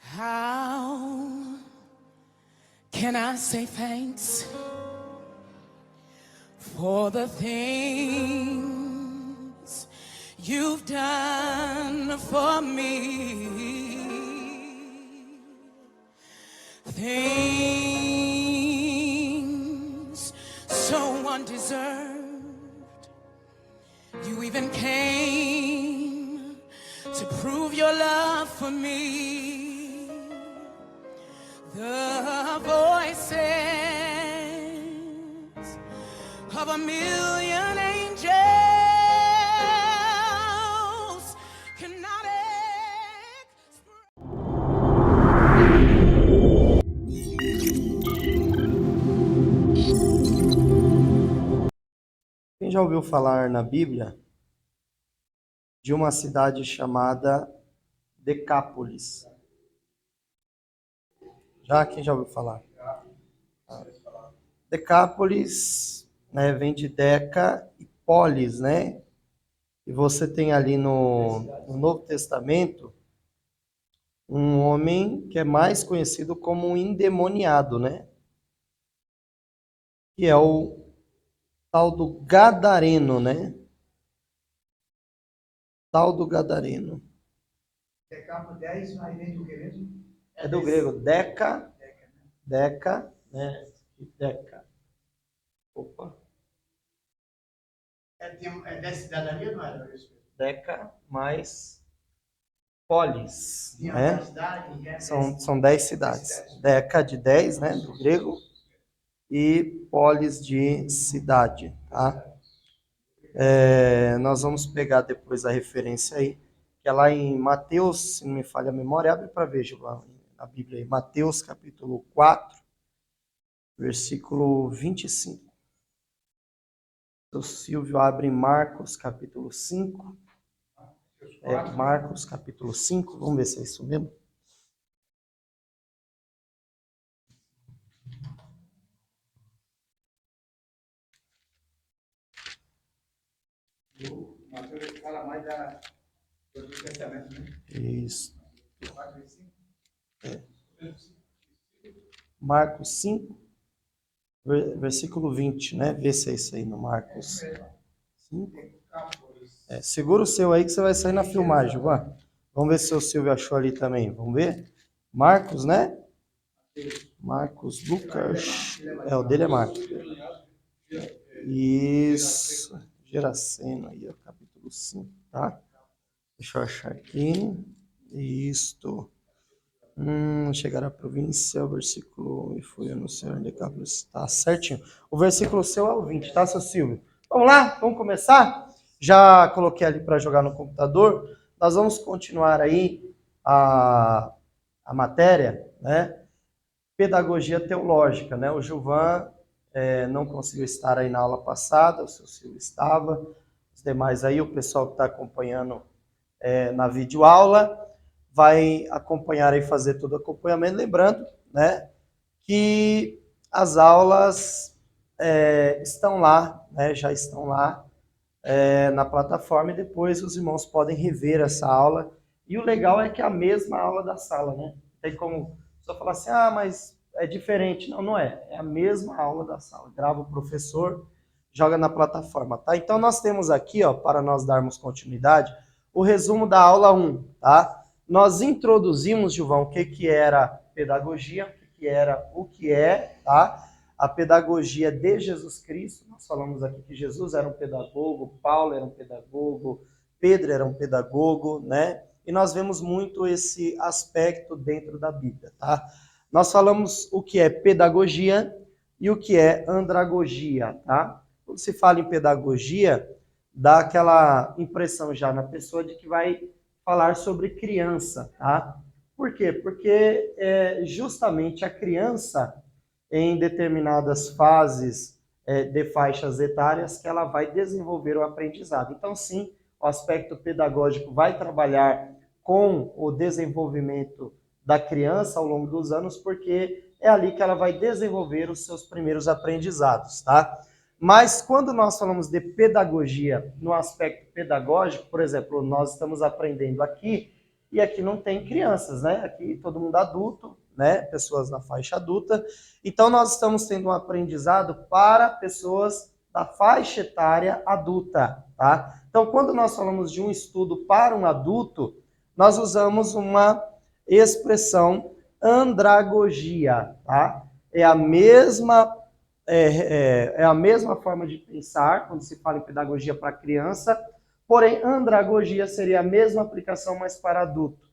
How can I say thanks for the things you've done for me? Things so undeserved. You even came to prove your love for me. The voices of a million angels cannot express. Quem já ouviu falar na Bíblia de uma cidade chamada Decápolis? Quem já ouviu falar? Decápolis, né, vem de Deca e Polis, né? E você tem ali no Novo Testamento um homem que é mais conhecido como um endemoniado, né? Que é o tal do Gadareno, né? Tal do Gadareno. Decápolis 10, aí vem do que mesmo? É do grego Deca, né? Deca. Opa. É 10 cidadania, não é? Deca mais Polis, Tinha né? uma cidade, São 10 cidades. Deca de 10, né? Do grego. E Polis de cidade, tá? Nós vamos pegar depois a referência aí, que é lá em Mateus, se não me falha a memória, abre para ver, Gilvan, na Bíblia aí. Mateus capítulo 4, versículo 25. O Silvio abre em Marcos capítulo 5. Marcos capítulo 5, vamos ver se é isso mesmo. O Mateus fala mais do Testamento, né? Isso. 4 e 5. Marcos 5, versículo 20, né? Vê se é isso aí no Marcos 5. Segura o seu aí que você vai sair na filmagem, Gilvan. Vamos ver se o Silvio achou ali também. Vamos ver? Marcos, né? Marcos, Lucas. O dele é Marcos. Isso. Geraceno aí, ó, capítulo 5, tá? Deixa eu achar aqui. Isto. Chegar à província, o versículo, e foi anunciar em Decápolis. Tá certinho. O versículo seu é o 20, tá, seu Silvio? Vamos lá? Vamos começar? Já coloquei ali para jogar no computador. Nós vamos continuar aí a matéria, né? Pedagogia teológica, né? O Gilvan não conseguiu estar aí na aula passada, o seu Silvio estava, os demais aí, o pessoal que está acompanhando na videoaula, vai acompanhar e fazer todo o acompanhamento, lembrando, né, que as aulas estão lá, né, já estão lá na plataforma, e depois os irmãos podem rever essa aula. E o legal é que é a mesma aula da sala, né? Tem como só falar assim, mas é diferente. Não, não é. É a mesma aula da sala. Grava o professor, joga na plataforma, tá? Então nós temos aqui, ó, para nós darmos continuidade, o resumo da aula 1, tá? Nós introduzimos, Gilvão, o que era pedagogia, o que é, tá? A pedagogia de Jesus Cristo. Nós falamos aqui que Jesus era um pedagogo, Paulo era um pedagogo, Pedro era um pedagogo, né? E nós vemos muito esse aspecto dentro da Bíblia, tá? Nós falamos o que é pedagogia e o que é andragogia, tá? Quando se fala em pedagogia, dá aquela impressão já na pessoa de que vai falar sobre criança, tá? Por quê? Porque justamente a criança, em determinadas fases de faixas etárias, que ela vai desenvolver o aprendizado. Então, sim, o aspecto pedagógico vai trabalhar com o desenvolvimento da criança ao longo dos anos, porque é ali que ela vai desenvolver os seus primeiros aprendizados, tá? Mas quando nós falamos de pedagogia no aspecto pedagógico, por exemplo, nós estamos aprendendo aqui, e aqui não tem crianças, né? Aqui todo mundo adulto, né? Pessoas na faixa adulta. Então nós estamos tendo um aprendizado para pessoas da faixa etária adulta, tá? Então quando nós falamos de um estudo para um adulto, nós usamos uma expressão andragogia, tá? É a mesma forma de pensar quando se fala em pedagogia para criança, porém, andragogia seria a mesma aplicação, mas para adulto.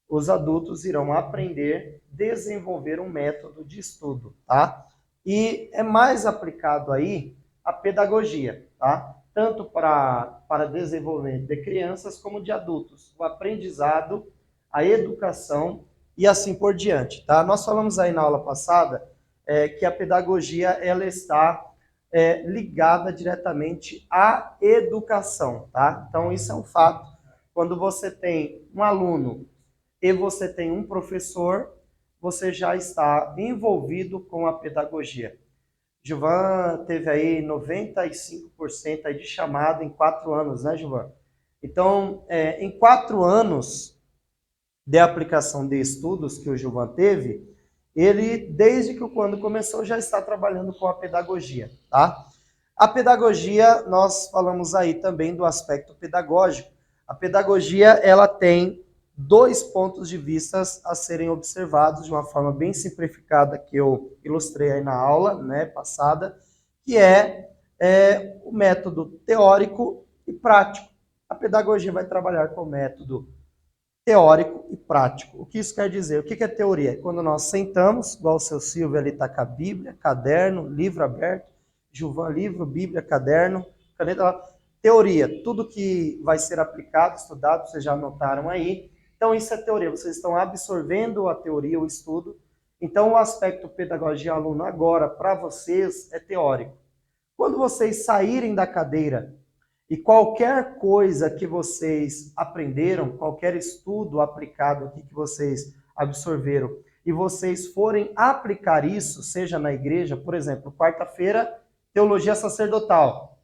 Os adultos irão aprender, desenvolver um método de estudo, tá? E é mais aplicado aí a pedagogia, tá? Tanto para desenvolvimento de crianças como de adultos. O aprendizado, a educação e assim por diante, tá? Nós falamos aí na aula passada que a pedagogia ela está ligada diretamente à educação, tá? Então isso é um fato. Quando você tem um aluno e você tem um professor, você já está envolvido com a pedagogia. Gilvan teve aí 95% aí de chamada em 4 anos, né, Gilvan? Então, em 4 anos de aplicação de estudos que o Gilvan teve, ele, desde que quando começou, já está trabalhando com a pedagogia, tá? A pedagogia, nós falamos aí também do aspecto pedagógico. A pedagogia, ela tem 2 pontos de vista a serem observados de uma forma bem simplificada que eu ilustrei aí na aula, né, passada, que é o método teórico e prático. A pedagogia vai trabalhar com o método teórico e prático. O que isso quer dizer? O que é teoria? É quando nós sentamos, igual o seu Silvio ali está com a Bíblia, caderno, livro aberto, Gilvan, livro, Bíblia, caderno, caneta. Teoria, tudo que vai ser aplicado, estudado, vocês já anotaram aí. Então isso é teoria, vocês estão absorvendo a teoria, o estudo. Então o aspecto pedagogia aluno agora, para vocês, é teórico. Quando vocês saírem da cadeira e qualquer coisa que vocês aprenderam, qualquer estudo aplicado aqui que vocês absorveram, e vocês forem aplicar isso, seja na igreja, por exemplo, quarta-feira, teologia sacerdotal.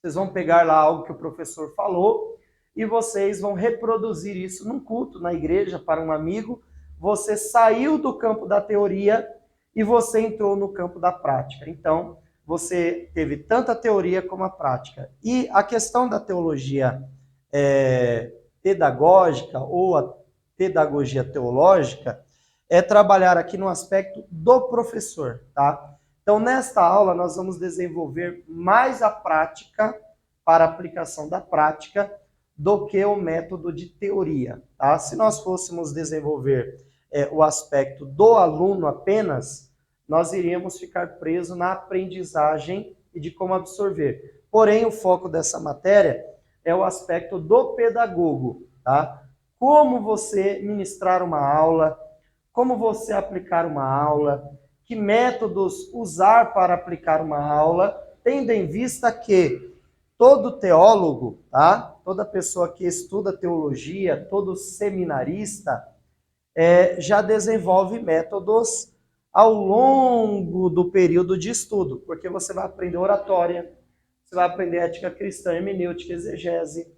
Vocês vão pegar lá algo que o professor falou e vocês vão reproduzir isso num culto na igreja para um amigo. Você saiu do campo da teoria e você entrou no campo da prática. Então, você teve tanto a teoria como a prática. E a questão da teologia pedagógica ou a pedagogia teológica é trabalhar aqui no aspecto do professor, tá? Então, nesta aula, nós vamos desenvolver mais a prática para a aplicação da prática do que o método de teoria, tá? Se nós fôssemos desenvolver o aspecto do aluno apenas, nós iríamos ficar presos na aprendizagem e de como absorver. Porém, o foco dessa matéria é o aspecto do pedagogo, tá? Como você ministrar uma aula, como você aplicar uma aula, que métodos usar para aplicar uma aula, tendo em vista que todo teólogo, tá? Toda pessoa que estuda teologia, todo seminarista, já desenvolve métodos ao longo do período de estudo, porque você vai aprender oratória, você vai aprender ética cristã, hermenêutica, exegese.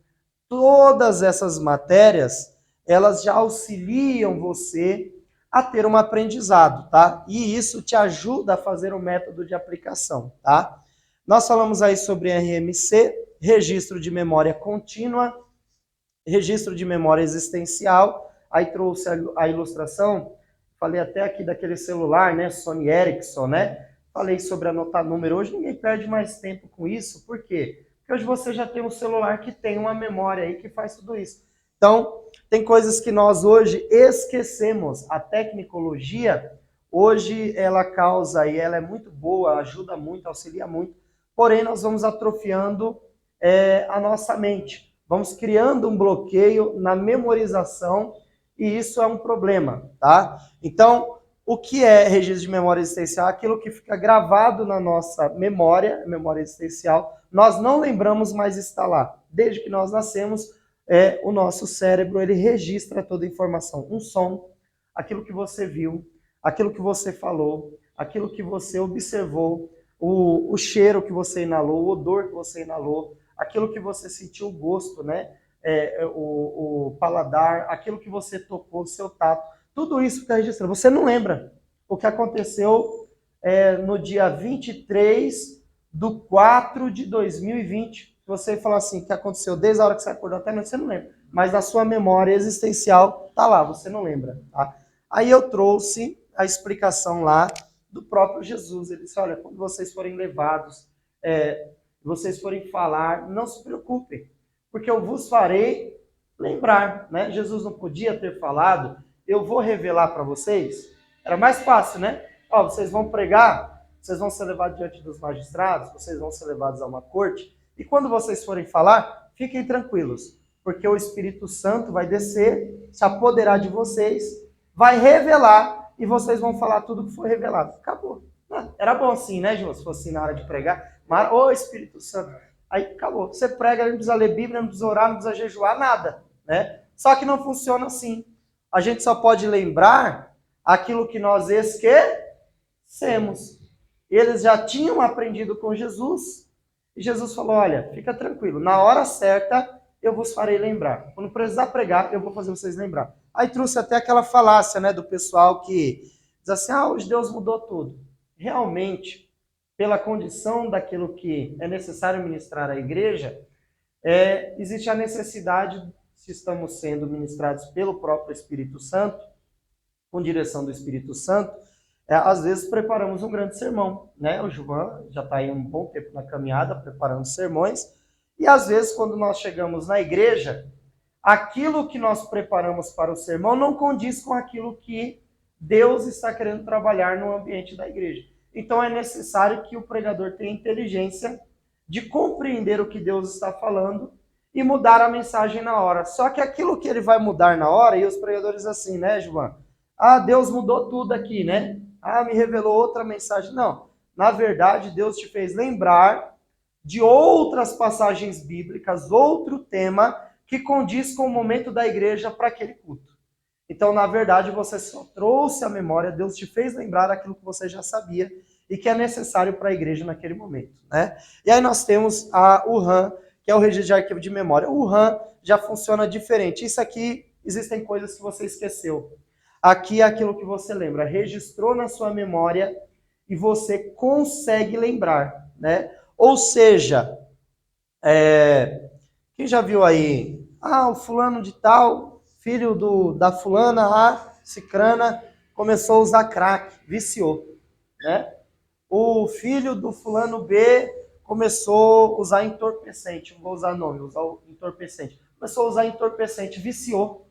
Todas essas matérias, elas já auxiliam você a ter um aprendizado, tá? E isso te ajuda a fazer um método de aplicação, tá? Nós falamos aí sobre RMC, registro de memória contínua, registro de memória existencial, aí trouxe a ilustração, falei até aqui daquele celular, né, Sony Ericsson, né? Falei sobre anotar número, hoje ninguém perde mais tempo com isso, por quê? Porque hoje você já tem um celular que tem uma memória aí que faz tudo isso. Então, tem coisas que nós hoje esquecemos. A tecnologia, hoje, ela causa e ela é muito boa, ajuda muito, auxilia muito, porém nós vamos atrofiando a nossa mente. Vamos criando um bloqueio na memorização e isso é um problema, tá? Então, o que é registro de memória existencial? Aquilo que fica gravado na nossa memória, memória existencial, nós não lembramos, mas está lá. Desde que nós nascemos, o nosso cérebro, ele registra toda a informação. Um som, aquilo que você viu, aquilo que você falou, aquilo que você observou, o cheiro que você inalou, o odor que você inalou, aquilo que você sentiu, o gosto, né? O paladar, aquilo que você tocou, o seu tato, tudo isso está registrado. Você não lembra o que aconteceu no dia 23/4/2020. Se você falar assim, o que aconteceu desde a hora que você acordou até a noite, você não lembra. Mas na sua memória existencial está lá, você não lembra. Tá? Aí eu trouxe a explicação lá do próprio Jesus. Ele disse, olha, quando vocês forem levados, vocês forem falar, não se preocupem, porque eu vos farei lembrar. Né? Jesus não podia ter falado, eu vou revelar para vocês. Era mais fácil, né? Ó, vocês vão pregar, vocês vão ser levados diante dos magistrados, vocês vão ser levados a uma corte, e quando vocês forem falar, fiquem tranquilos, porque o Espírito Santo vai descer, se apoderar de vocês, vai revelar, e vocês vão falar tudo que foi revelado. Acabou. Era bom assim, né, João? Se fosse na hora de pregar, mas, ô Espírito Santo, aí acabou. Você prega, não precisa ler Bíblia, não precisa orar, não precisa jejuar, nada, né? Só que não funciona assim. A gente só pode lembrar aquilo que nós esquecemos. Eles já tinham aprendido com Jesus, e Jesus falou, olha, fica tranquilo, na hora certa eu vos farei lembrar. Quando precisar pregar, eu vou fazer vocês lembrar. Aí trouxe até aquela falácia, né, do pessoal que diz assim, hoje Deus mudou tudo. Realmente, pela condição daquilo que é necessário ministrar à igreja, existe a necessidade, se estamos sendo ministrados pelo próprio Espírito Santo, com direção do Espírito Santo, às vezes preparamos um grande sermão, né? O João já está aí um bom tempo na caminhada, preparando sermões, e às vezes quando nós chegamos na igreja, aquilo que nós preparamos para o sermão não condiz com aquilo que Deus está querendo trabalhar no ambiente da igreja. Então é necessário que o pregador tenha inteligência de compreender o que Deus está falando e mudar a mensagem na hora. Só que aquilo que ele vai mudar na hora, e os pregadores assim, né, João? Deus mudou tudo aqui, né? Me revelou outra mensagem. Não, na verdade, Deus te fez lembrar de outras passagens bíblicas, outro tema que condiz com o momento da igreja para aquele culto. Então, na verdade, você só trouxe à memória, Deus te fez lembrar aquilo que você já sabia e que é necessário para a igreja naquele momento, né? E aí nós temos o RAM, que é o registro de arquivo de memória. O RAM já funciona diferente. Isso aqui, existem coisas que você esqueceu. Aqui é aquilo que você lembra, registrou na sua memória e você consegue lembrar, né? Ou seja, quem já viu aí? O fulano de tal, filho da fulana, cicrana, começou a usar crack, viciou, né? O filho do fulano B começou a usar entorpecente, não vou usar nome, vou usar o entorpecente. Começou a usar entorpecente, viciou.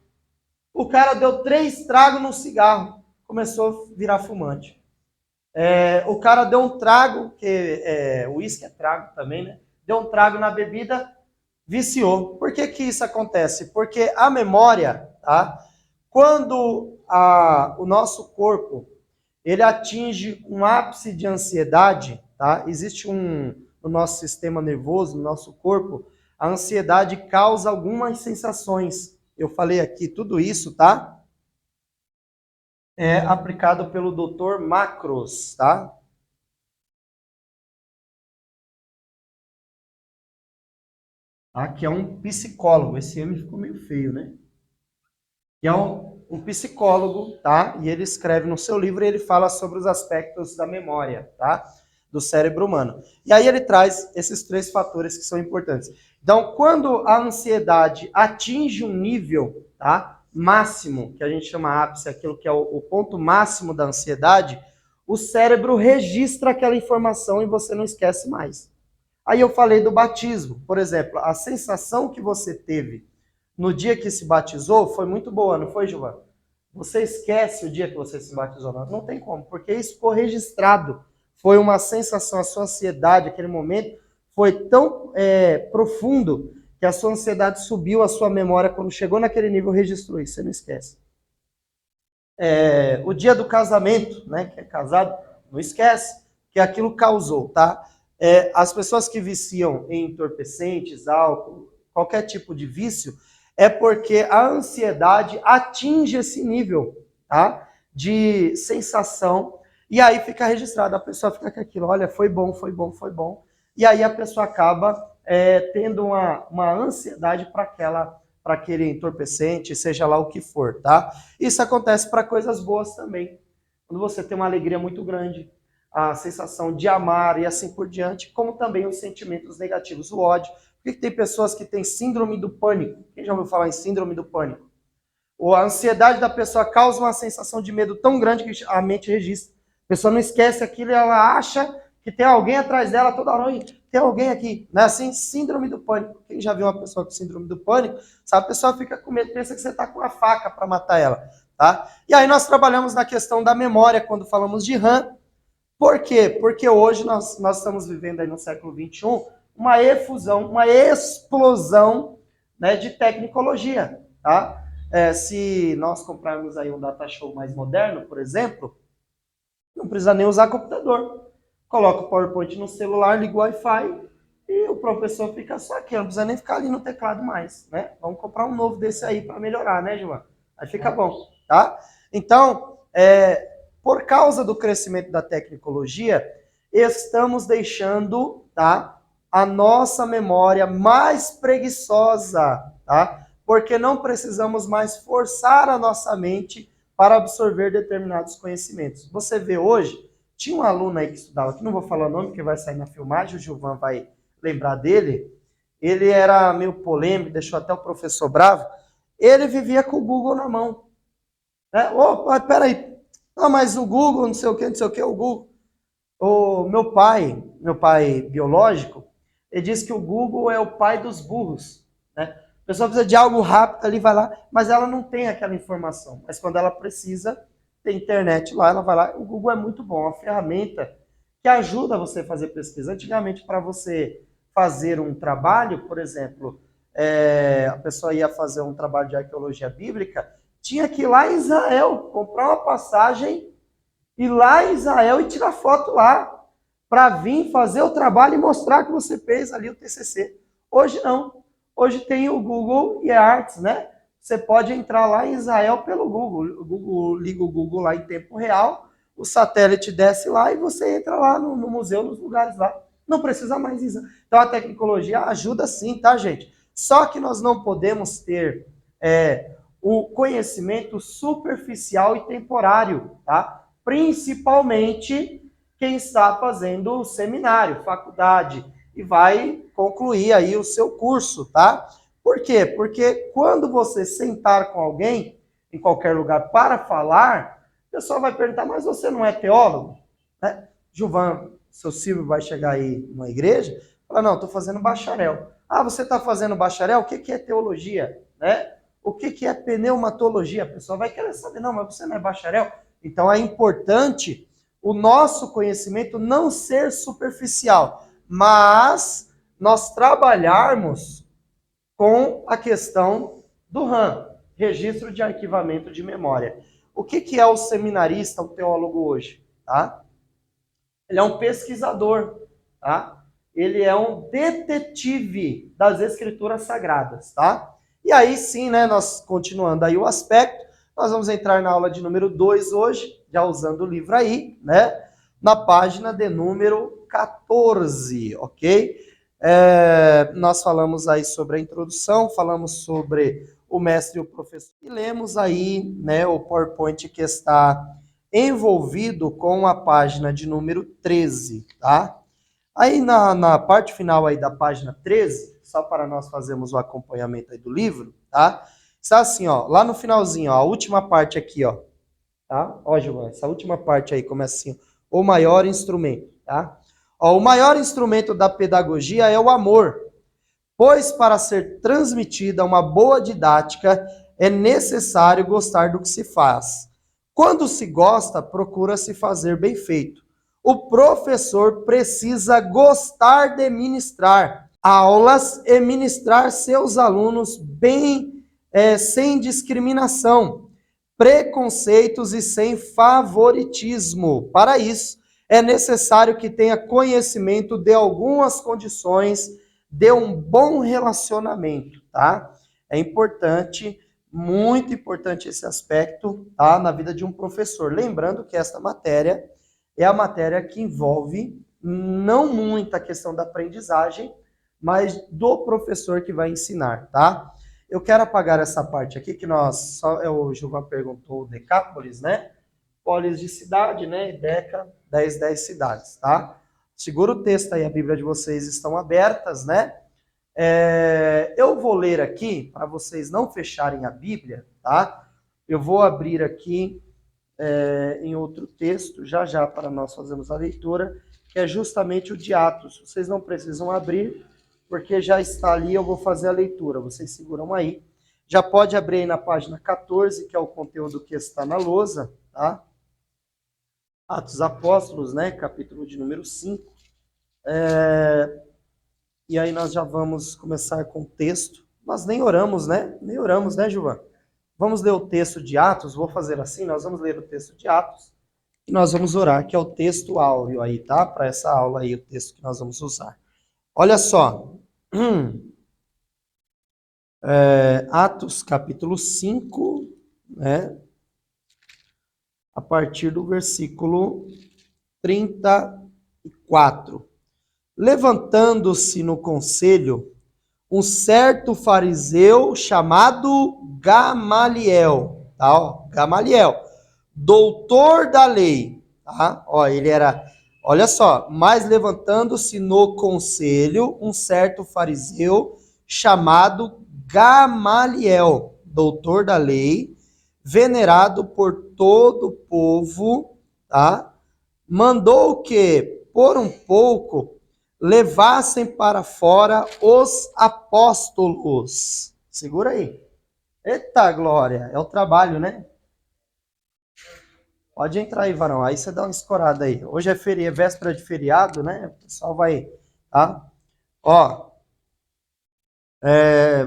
O cara deu 3 tragos no cigarro, começou a virar fumante. O cara deu um trago, que o uísque é trago também, né? Deu um trago na bebida, viciou. Por que que isso acontece? Porque a memória, tá? Quando o nosso corpo ele atinge um ápice de ansiedade, tá? Existe no nosso sistema nervoso, no nosso corpo, a ansiedade causa algumas sensações. Eu falei aqui tudo isso, tá? É aplicado pelo Dr. Macros, tá? Que é um psicólogo. Esse M ficou meio feio, né? Que é um psicólogo, tá? E ele escreve no seu livro e ele fala sobre os aspectos da memória, tá? Do cérebro humano. E aí ele traz esses 3 fatores que são importantes. Então, quando a ansiedade atinge um nível, tá? Máximo, que a gente chama ápice, aquilo que é o ponto máximo da ansiedade, o cérebro registra aquela informação e você não esquece mais. Aí eu falei do batismo. Por exemplo, a sensação que você teve no dia que se batizou foi muito boa, não foi, Gilvan? Você esquece o dia que você se batizou? Não tem como, porque isso ficou registrado. Foi uma sensação, a sua ansiedade, aquele momento, foi tão profundo que a sua ansiedade subiu, a sua memória, quando chegou naquele nível, registrou isso, você não esquece. O dia do casamento, né, que é casado, não esquece que aquilo causou, tá? As pessoas que viciam em entorpecentes, álcool, qualquer tipo de vício, é porque a ansiedade atinge esse nível, tá? De sensação E aí fica registrado, a pessoa fica com aquilo, olha, foi bom, foi bom, foi bom. E aí a pessoa acaba tendo uma ansiedade para aquele entorpecente, seja lá o que for, tá? Isso acontece para coisas boas também. Quando você tem uma alegria muito grande, a sensação de amar e assim por diante, como também os sentimentos negativos, o ódio. Por que tem pessoas que têm síndrome do pânico? Quem já ouviu falar em síndrome do pânico? Ou a ansiedade da pessoa causa uma sensação de medo tão grande que a mente registra. A pessoa não esquece aquilo e ela acha que tem alguém atrás dela toda hora. Tem alguém aqui. Não é assim? Síndrome do pânico. Quem já viu uma pessoa com síndrome do pânico, sabe? A pessoa fica com medo, pensa que você está com uma faca para matar ela. Tá? E aí nós trabalhamos na questão da memória quando falamos de RAM. Por quê? Porque hoje nós estamos vivendo aí no século XXI uma efusão, uma explosão, né, de tecnologia. Tá? Se nós comprarmos aí um data show mais moderno, por exemplo, não precisa nem usar computador. Coloca o PowerPoint no celular, liga o Wi-Fi e o professor fica só aqui, não precisa nem ficar ali no teclado mais, né? Vamos comprar um novo desse aí para melhorar, né, Gilvan? Aí fica bom, tá? Então, por causa do crescimento da tecnologia, estamos deixando, tá, a nossa memória mais preguiçosa, tá? Porque não precisamos mais forçar a nossa mente para absorver determinados conhecimentos. Você vê hoje, tinha um aluno aí que estudava, que não vou falar o nome, que vai sair na filmagem, o Gilvan vai lembrar dele. Ele era meio polêmico, deixou até o professor bravo. Ele vivia com o Google na mão. Opa, peraí. Não, mas o Google, não sei o que, o Google. O meu pai biológico, ele disse que o Google é o pai dos burros, né? A pessoa precisa de algo rápido ali, vai lá, mas ela não tem aquela informação. Mas quando ela precisa, tem internet lá, ela vai lá. O Google é muito bom, é uma ferramenta que ajuda você a fazer pesquisa. Antigamente, para você fazer um trabalho, por exemplo, a pessoa ia fazer um trabalho de arqueologia bíblica, tinha que ir lá em Israel, comprar uma passagem, ir lá em Israel e tirar foto lá, para vir fazer o trabalho e mostrar que você fez ali o TCC. Hoje não. Hoje tem o Google e Arts, né? Você pode entrar lá em Israel pelo Google. O Google liga o Google lá em tempo real, o satélite desce lá e você entra lá no museu, nos lugares lá. Não precisa mais isso. Então a tecnologia ajuda sim, tá, gente? Só que nós não podemos ter o conhecimento superficial e temporário, tá? Principalmente quem está fazendo o seminário, faculdade, e vai concluir aí o seu curso, tá? Por quê? Porque quando você sentar com alguém em qualquer lugar para falar, o pessoal vai perguntar, mas você não é teólogo? Né? Gilvan, seu Silvio vai chegar aí numa igreja, fala, não, estou fazendo bacharel. Ah, você está fazendo bacharel? O que é teologia? Né? O que é pneumatologia? A pessoa vai querer saber, não, mas você não é bacharel? Então é importante o nosso conhecimento não ser superficial, mas nós trabalharmos com a questão do RAM, registro de arquivamento de memória. O que é o seminarista, o teólogo hoje? Tá? Ele é um pesquisador, tá? Ele é um detetive das escrituras sagradas, tá? E aí sim, né, nós continuando aí o aspecto, nós vamos entrar na aula de número 2 hoje, já usando o livro aí, né? Na página de número 14, ok? Nós falamos aí sobre a introdução, falamos sobre o mestre e o professor, e lemos aí, né, o PowerPoint que está envolvido com a página de número 13, tá? Aí na parte final aí da página 13, só para nós fazermos o acompanhamento aí do livro, tá? Está assim, ó, lá no finalzinho, ó, a última parte aqui, ó, tá? Ó, Gilvan, essa última parte aí começa assim, o maior instrumento, tá? Ó, o maior instrumento da pedagogia é o amor, pois para ser transmitida uma boa didática é necessário gostar do que se faz. Quando se gosta, procura-se fazer bem feito. O professor precisa gostar de ministrar aulas e ministrar seus alunos bem, sem discriminação, preconceitos e sem favoritismo. Para isso, é necessário que tenha conhecimento de algumas condições de um bom relacionamento, tá? É importante, muito importante esse aspecto, tá? Na vida de um professor. Lembrando que esta matéria, é a matéria que envolve não muito a questão da aprendizagem, mas do professor que vai ensinar, tá? Eu quero apagar essa parte aqui que o Gilvan perguntou, Decápolis, né? Polis de cidade, né? E Deca, 10 cidades, tá? Segura o texto aí, a Bíblia de vocês estão abertas, né? Eu vou ler aqui, para vocês não fecharem a Bíblia, tá? Eu vou abrir aqui em outro texto, já para nós fazermos a leitura, que é justamente o de Atos. Vocês não precisam abrir, porque já está ali, eu vou fazer a leitura. Vocês seguram aí. Já pode abrir aí na página 14, que é o conteúdo que está na lousa, tá? Atos Apóstolos, né? Capítulo de número 5. E aí nós já vamos começar com o texto. Nós nem oramos, né? Nem oramos, né, Gilvan? Vamos ler o texto de Atos. Vou fazer assim, nós vamos ler o texto de Atos. E nós vamos orar, que é o texto áureo aí, tá? Para essa aula aí, o texto que nós vamos usar. Olha só. Atos capítulo 5, né? A partir do versículo 34. Levantando-se no conselho, um certo fariseu chamado Gamaliel, tá? Ó, Gamaliel, doutor da lei, tá? Ó, ele era, olha só, mas levantando-se no conselho, um certo fariseu chamado Gamaliel, doutor da lei, venerado por todo o povo, tá? Mandou que, por um pouco, levassem para fora os apóstolos. Segura aí. Eita glória, é o trabalho, né? Pode entrar aí, varão. Aí você dá uma escorada aí. Hoje é véspera de feriado, né? O pessoal vai, tá? Ó,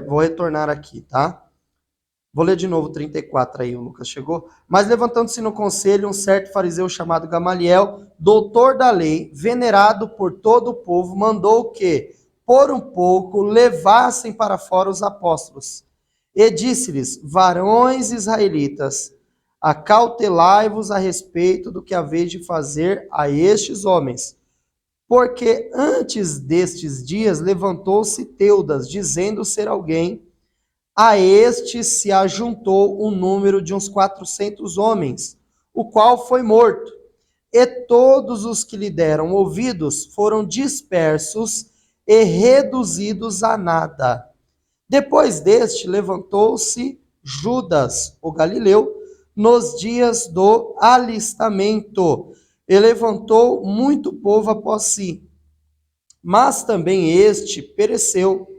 vou retornar aqui, tá? Vou ler de novo 34 aí, o Lucas chegou. Mas levantando-se no conselho, um certo fariseu chamado Gamaliel, doutor da lei, venerado por todo o povo, mandou que, por um pouco, levassem para fora os apóstolos. E disse-lhes, varões israelitas, acautelai-vos a respeito do que haveis de fazer a estes homens. Porque antes destes dias levantou-se Teudas, dizendo ser alguém. A este se ajuntou um número de uns 400 homens, o qual foi morto. E todos os que lhe deram ouvidos foram dispersos e reduzidos a nada. Depois deste, levantou-se Judas, o Galileu, nos dias do alistamento, e levantou muito povo após si. Mas também este pereceu.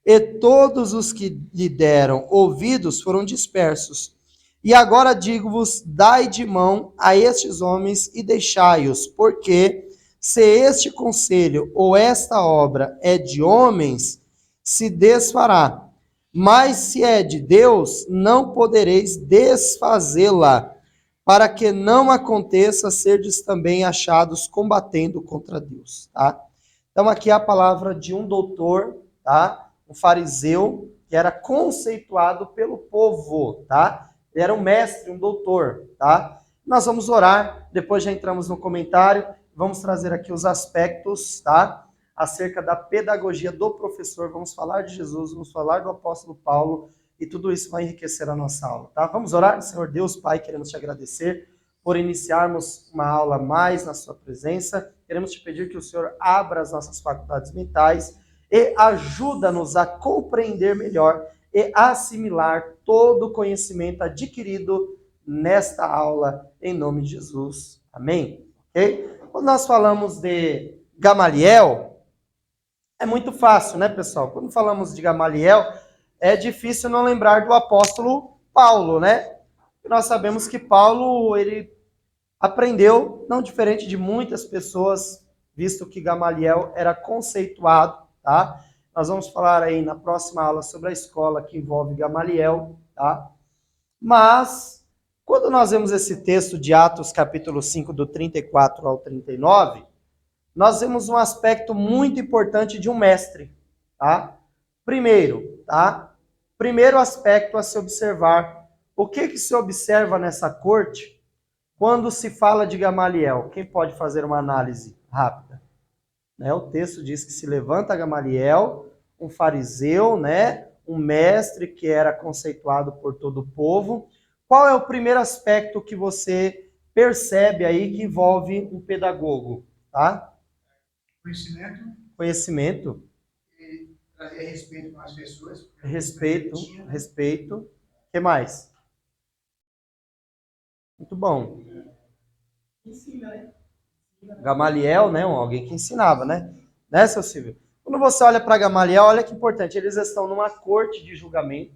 E todos os que lhe deram ouvidos foram dispersos. E agora digo-vos, dai de mão a estes homens e deixai-os, porque se este conselho ou esta obra é de homens, se desfará. Mas se é de Deus, não podereis desfazê-la, para que não aconteça serdes também achados combatendo contra Deus, tá? Então aqui é a palavra de um doutor, tá? Um fariseu que era conceituado pelo povo, tá? Ele era um mestre, um doutor, tá? Nós vamos orar, depois já entramos no comentário, vamos trazer aqui os aspectos, tá? Acerca da pedagogia do professor, vamos falar de Jesus, vamos falar do apóstolo Paulo, e tudo isso vai enriquecer a nossa aula, tá? Vamos orar? Senhor Deus, Pai, queremos te agradecer por iniciarmos uma aula mais na sua presença, queremos te pedir que o Senhor abra as nossas faculdades mentais, e ajuda-nos a compreender melhor e assimilar todo o conhecimento adquirido nesta aula, em nome de Jesus. Amém? Ok? Quando nós falamos de Gamaliel, é muito fácil, né, pessoal? Quando falamos de Gamaliel, é difícil não lembrar do apóstolo Paulo, né? Nós sabemos que Paulo, ele aprendeu, não diferente de muitas pessoas, visto que Gamaliel era conceituado, tá? Nós vamos falar aí na próxima aula sobre a escola que envolve Gamaliel, tá? Mas, quando nós vemos esse texto de Atos, capítulo 5, do 34 ao 39, nós vemos um aspecto muito importante de um mestre, tá? Primeiro, tá? Primeiro aspecto a se observar. O que se observa nessa corte? Quando se fala de Gamaliel, quem pode fazer uma análise rápida? Né? O texto diz que se levanta Gamaliel, um fariseu, né? Um mestre que era conceituado por todo o povo. Qual é o primeiro aspecto que você percebe aí que envolve um pedagogo? Tá? Conhecimento. Conhecimento. E trazer respeito com as pessoas. Respeito. O que mais? Muito bom. Ensina, né? Gamaliel, né? Alguém que ensinava, né? Né, seu Silvio? Quando você olha para Gamaliel, olha que importante. Eles estão numa corte de julgamento.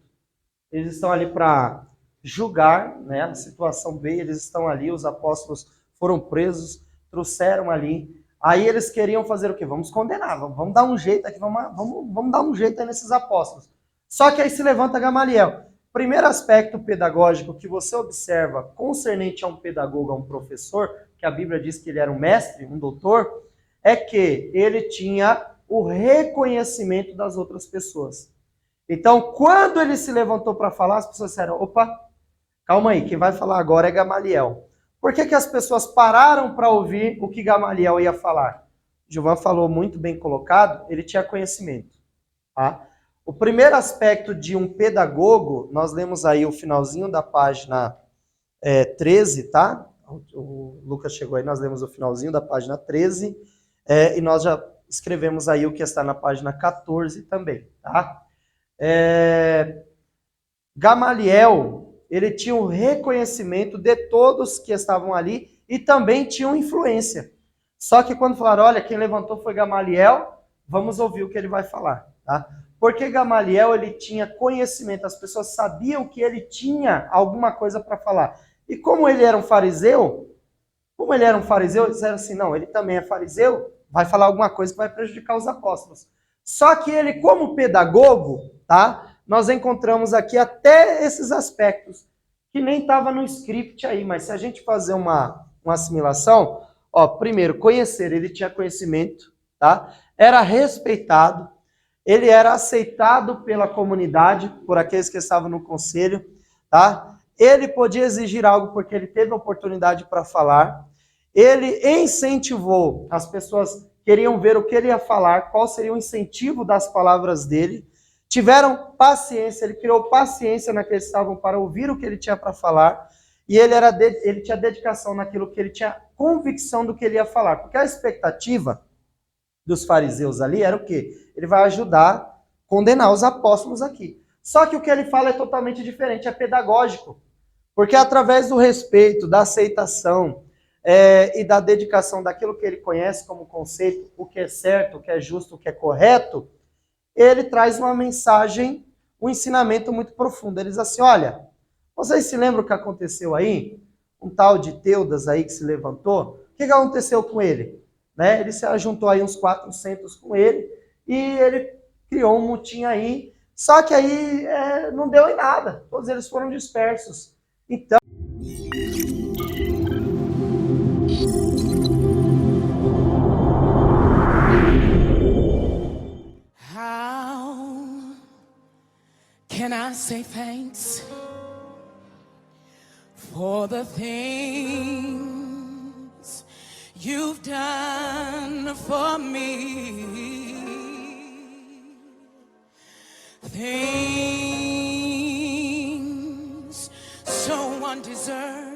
Eles estão ali para julgar, né? A situação B, eles estão ali, os apóstolos foram presos, trouxeram ali. Aí eles queriam fazer o quê? Vamos condenar, vamos dar um jeito aqui, vamos dar um jeito aí nesses apóstolos. Só que aí se levanta Gamaliel. Primeiro aspecto pedagógico que você observa concernente a um pedagogo, a um professor, que a Bíblia diz que ele era um mestre, um doutor, é que ele tinha o reconhecimento das outras pessoas. Então, quando ele se levantou para falar, as pessoas disseram, opa, calma aí, quem vai falar agora é Gamaliel. Por que as pessoas pararam para ouvir o que Gamaliel ia falar? Gilvan falou muito bem colocado, ele tinha conhecimento. Tá? O primeiro aspecto de um pedagogo, nós lemos aí o finalzinho da página 13, tá? O Lucas chegou aí, nós lemos o finalzinho da página 13, e nós já escrevemos aí o que está na página 14 também, tá? Gamaliel, ele tinha o reconhecimento de todos que estavam ali e também tinha influência. Só que quando falaram, olha, quem levantou foi Gamaliel, vamos ouvir o que ele vai falar, tá? Porque Gamaliel, ele tinha conhecimento, as pessoas sabiam que ele tinha alguma coisa para falar. E como ele era um fariseu, eles disseram assim, não, ele também é fariseu, vai falar alguma coisa que vai prejudicar os apóstolos. Só que ele, como pedagogo, tá? Nós encontramos aqui até esses aspectos, que nem estava no script aí, mas se a gente fazer uma assimilação, ó, primeiro, conhecer, ele tinha conhecimento, tá? Era respeitado, ele era aceitado pela comunidade, por aqueles que estavam no conselho, tá? Ele podia exigir algo porque ele teve oportunidade para falar. Ele incentivou, as pessoas queriam ver o que ele ia falar, qual seria o incentivo das palavras dele. Tiveram paciência, ele criou paciência naqueles que estavam para ouvir o que ele tinha para falar. E ele tinha dedicação naquilo que ele tinha convicção do que ele ia falar. Porque a expectativa dos fariseus ali era o quê? Ele vai ajudar a condenar os apóstolos aqui. Só que o que ele fala é totalmente diferente, é pedagógico. Porque através do respeito, da aceitação e da dedicação daquilo que ele conhece como conceito, o que é certo, o que é justo, o que é correto, ele traz uma mensagem, um ensinamento muito profundo. Ele diz assim, olha, vocês se lembram o que aconteceu aí? Um tal de Teudas aí que se levantou? O que aconteceu com ele? Né? Ele se ajuntou aí uns 400 com ele e ele criou um mutim aí, só que aí não deu em nada, todos eles foram dispersos. Então, How can I say thanks for the things you've done for me? Things so undeserved.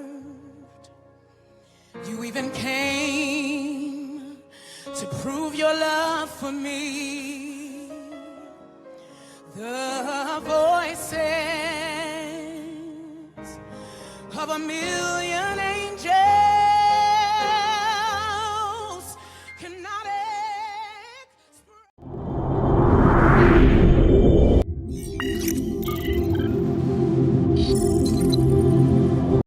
You even came to prove your love for me. The voices of a million